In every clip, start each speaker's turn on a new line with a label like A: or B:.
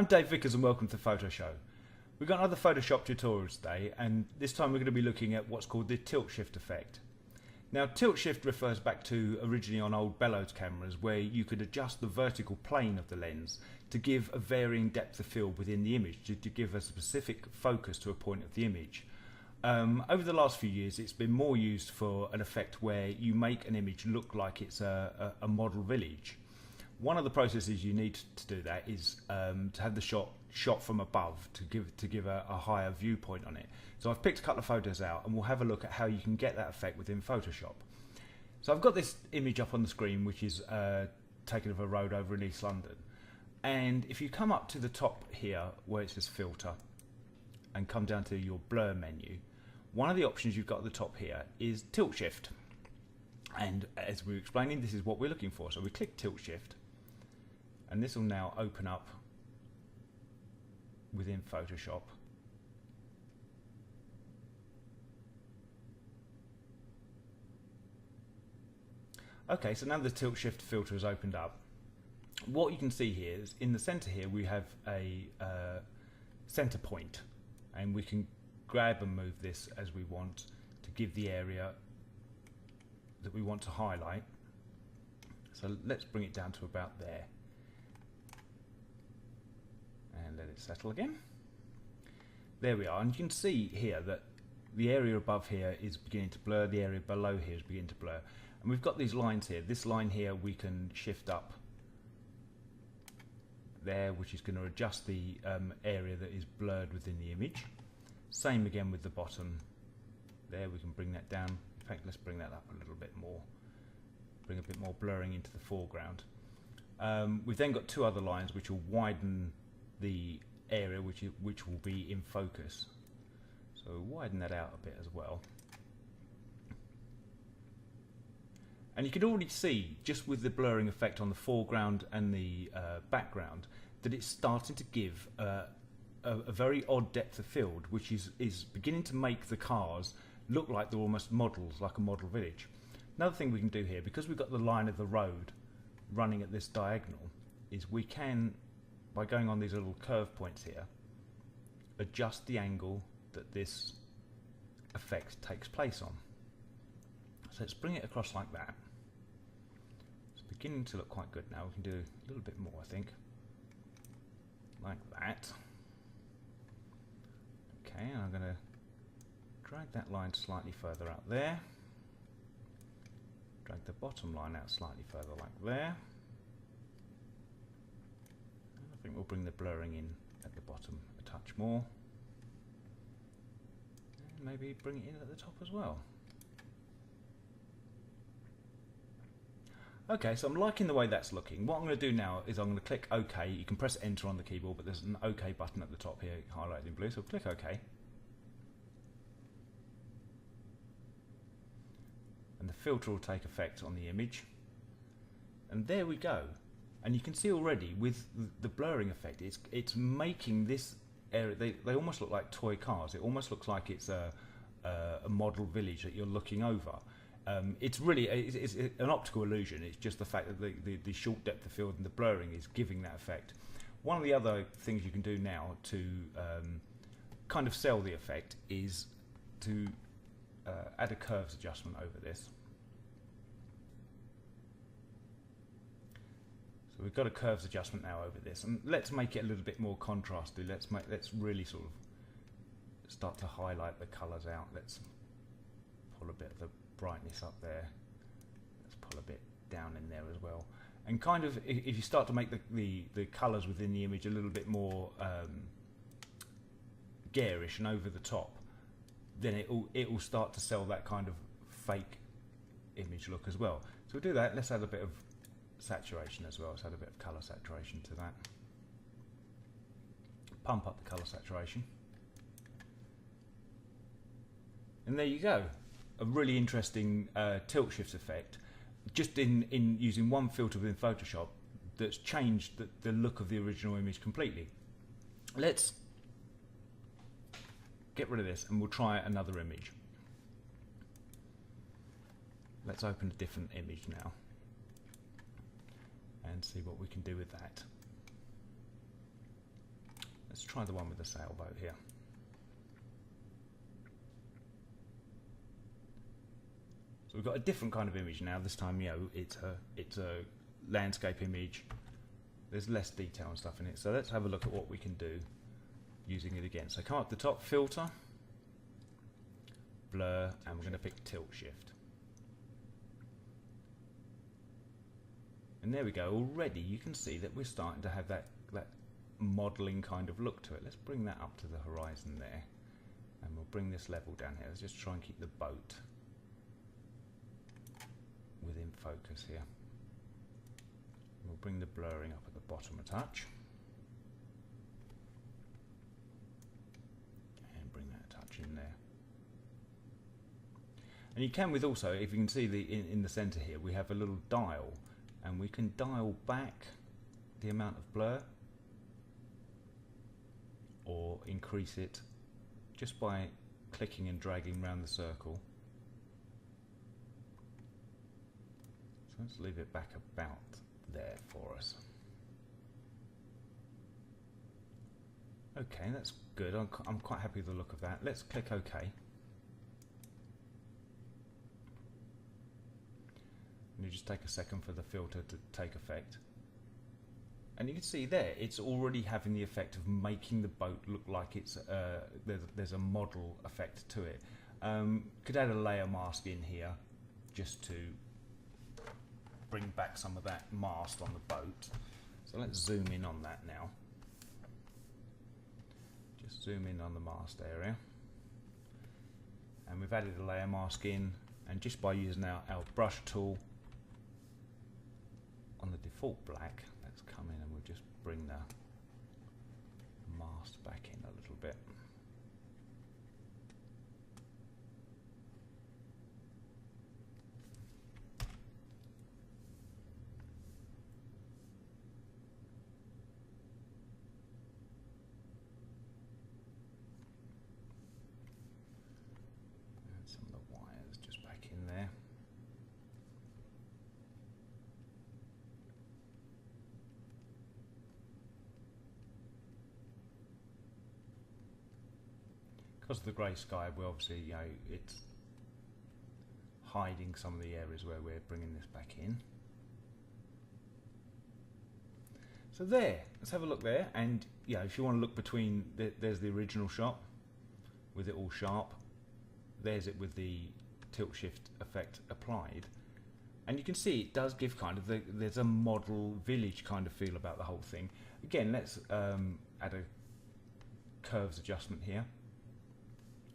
A: I'm Dave Vickers and welcome to Photo Show. We've got another Photoshop tutorial today, and this time we're going to be looking at what's called the tilt shift effect. Now, tilt shift refers back to originally on old bellows cameras where you could adjust the vertical plane of the lens to give a varying depth of field within the image, to give a specific focus to a point of the image. Over the last few years it's been more used for an effect where you make an image look like it's a model village. One of the processes you need to do that is to have the shot from above to give a higher viewpoint on it. So I've picked a couple of photos out and we'll have a look at how you can get that effect within Photoshop. So I've got this image up on the screen which is taken of a road over in East London, and if you come up to the top here where it says filter and come down to your blur menu, one of the options you've got at the top here is tilt shift, and as we were explaining, this is what we're looking for. So we click tilt shift and this will now open up within Photoshop. Okay, so now the tilt shift filter has opened up. What you can see here is in the center here we have a center point, and we can grab and move this as we want to give the area that we want to highlight. So let's bring it down to about there and let it settle again. There we are, and you can see here that the area above here is beginning to blur, the area below here is beginning to blur, and we've got these lines here. This line here we can shift up there, which is going to adjust the area that is blurred within the image. Same again with the bottom there, we can bring that down. In fact, let's bring that up a little bit more, bring a bit more blurring into the foreground. We've then got two other lines which will widen the area which will be in focus, so widen that out a bit as well. And you can already see, just with the blurring effect on the foreground and the background, that it's starting to give a very odd depth of field, which is beginning to make the cars look like they're almost models, like a model village. Another thing we can do here, because we've got the line of the road running at this diagonal, is we can, by going on these little curve points here, adjust the angle that this effect takes place on. So let's bring it across like that. It's beginning to look quite good now. We can do a little bit more, I think, like that. Okay, and I'm going to drag that line slightly further out there, drag the bottom line out slightly further like there. I think we'll bring the blurring in at the bottom a touch more, and maybe bring it in at the top as well. Okay, so I'm liking the way that's looking. What I'm going to do now is I'm going to click OK. You can press enter on the keyboard, but there's an OK button at the top here highlighted in blue, so click OK. And the filter will take effect on the image. And there we go. And you can see already with the blurring effect, it's making this area, they almost look like toy cars. It almost looks like it's a model village that you're looking over. It's really it's an optical illusion. It's just the fact that the short depth of field and the blurring is giving that effect. One of the other things you can do now to kind of sell the effect is to add a curves adjustment over this. So we've got a curves adjustment now over this, and let's make it a little bit more contrasty. Let's really sort of start to highlight the colours out. Let's pull a bit of the brightness up there. Let's pull a bit down in there as well. And kind of, if you start to make the colours within the image a little bit more garish and over the top, then it will start to sell that kind of fake image look as well. So we'll do that. Let's add a bit of saturation as well. Let's add a bit of colour saturation to that. Pump up the colour saturation. And there you go. A really interesting tilt shift effect, just in using one filter within Photoshop that's changed the look of the original image completely. Let's get rid of this and we'll try another image. Let's open a different image now and see what we can do with that. Let's try the one with the sailboat here. So we've got a different kind of image now. This time, it's a landscape image. There's less detail and stuff in it. So let's have a look at what we can do using it again. So come up the top, filter, blur, and we're going to pick tilt shift. And there we go. Already you can see that we're starting to have that modelling kind of look to it. Let's bring that up to the horizon there, and we'll bring this level down here. Let's just try and keep the boat within focus here. We'll bring the blurring up at the bottom a touch, and bring that touch in there. And you can with also, if you can see in the centre here, we have a little dial, and we can dial back the amount of blur or increase it just by clicking and dragging around the circle. So let's leave it back about there for us. Okay, that's good. I'm quite happy with the look of that. Let's click OK. And you just take a second for the filter to take effect. And you can see there, it's already having the effect of making the boat look like it's there's a model effect to it. Could add a layer mask in here just to bring back some of that mast on the boat. So let's zoom in on that now. Just zoom in on the mast area. And we've added a layer mask in, and just by using our brush tool on the default black, let's come in and we'll just bring the mast back in a little bit. And some of the wires just back in there. Because of the grey sky, we obviously, it's hiding some of the areas where we're bringing this back in. So there, let's have a look there. And if you want to look between, there's the original shot with it all sharp. There's it with the tilt shift effect applied. And you can see it does give kind of, there's a model village kind of feel about the whole thing. Again, let's add a curves adjustment here.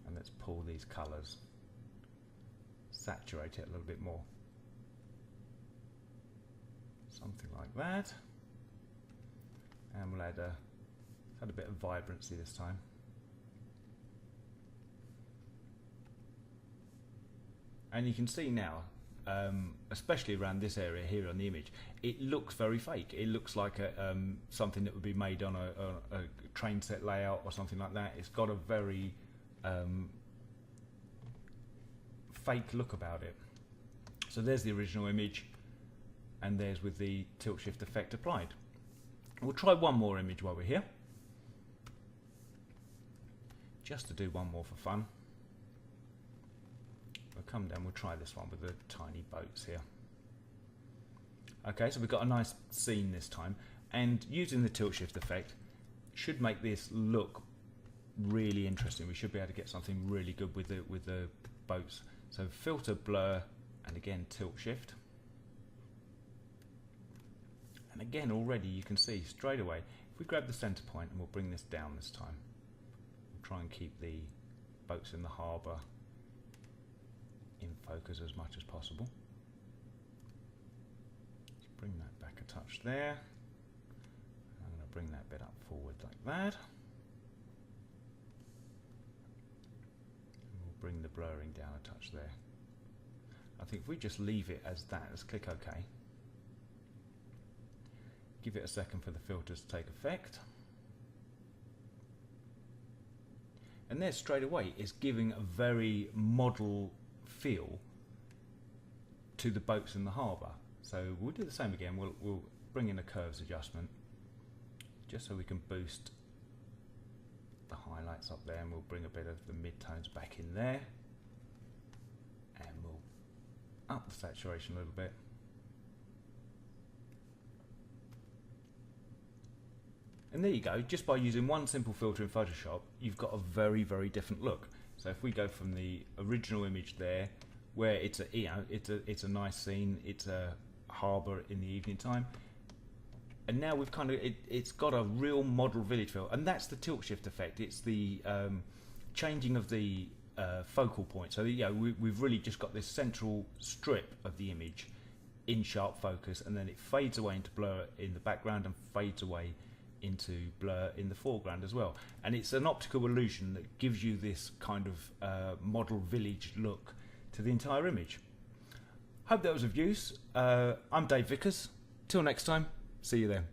A: And let's pull these colours, saturate it a little bit more. Something like that. And we'll add a bit of vibrancy this time. And you can see now, especially around this area here on the image, it looks very fake. It looks like something that would be made on a train set layout or something like that. It's got a very fake look about it. So there's the original image, and there's with the tilt shift effect applied. We'll try one more image while we're here, just to do one more for fun. We'll come down, we'll try this one with the tiny boats here. Okay, so we've got a nice scene this time, and using the tilt shift effect should make this look really interesting. We should be able to get something really good with the boats. So filter, blur, and again tilt shift. And again, already you can see straight away, if we grab the center point and we'll bring this down this time, we'll try and keep the boats in the harbour in focus as much as possible. Let's bring that back a touch there. I'm going to bring that bit up forward like that. Bring the blurring down a touch there. I think if we just leave it as that, let's click OK. Give it a second for the filters to take effect. And there straight away is giving a very model feel to the boats in the harbour. So we'll do the same again. We'll bring in a curves adjustment just so we can boost the highlights up there, and we'll bring a bit of the mid-tones back in there, and we'll up the saturation a little bit. And there you go. Just by using one simple filter in Photoshop, you've got a very, very different look. So if we go from the original image there, where it's a, you know, it's a nice scene, it's a harbour in the evening time, and now we've kind of it's got a real model village feel, and that's the tilt shift effect. It's the changing of the focal point. So you know, we've really just got this central strip of the image in sharp focus, and then it fades away into blur in the background and fades away into blur in the foreground as well. And it's an optical illusion that gives you this kind of model village look to the entire image. Hope that was of use. I'm Dave Vickers. Till next time, see you then.